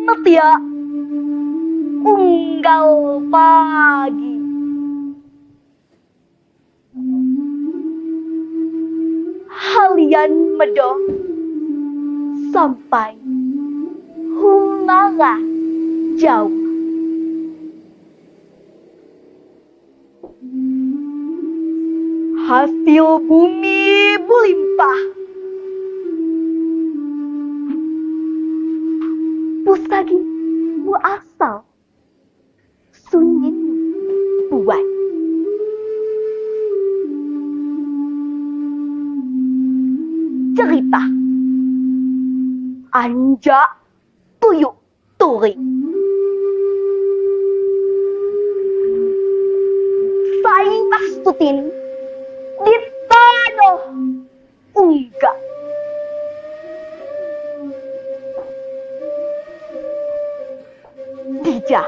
metia unggal pagi. Halian medo sampai humara jauh. Hasil bumi berlimpah. Pusagi muasal sunyin buai. Cerita anja tuyuk turi. Sai mastutin di tanah unggah. Dija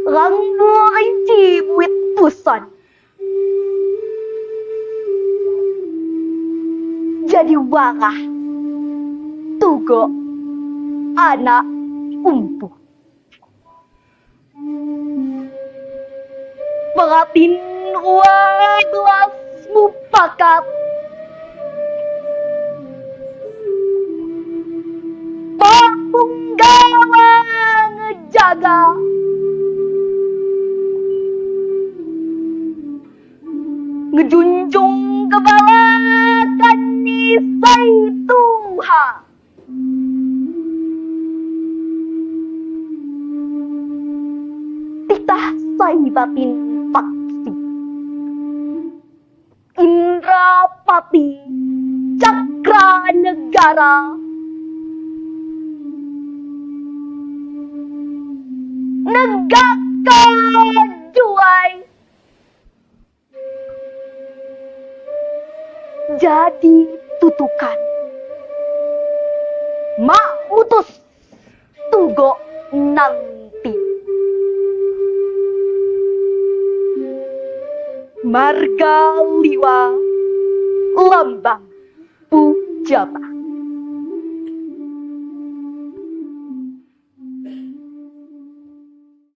ranggu rinci buit puson. Jadi warah tugo anak umpu. Peratin gelas mupakat. Punggawa ngejaga. Ngejunjung kebalakan nisai Tuhan. Titah sai batin paksi. Indrapati Cakra Negara. Negaka juai. Jadi tutukan. Mak utus tugo nanti. Marga liwa lambang pujama.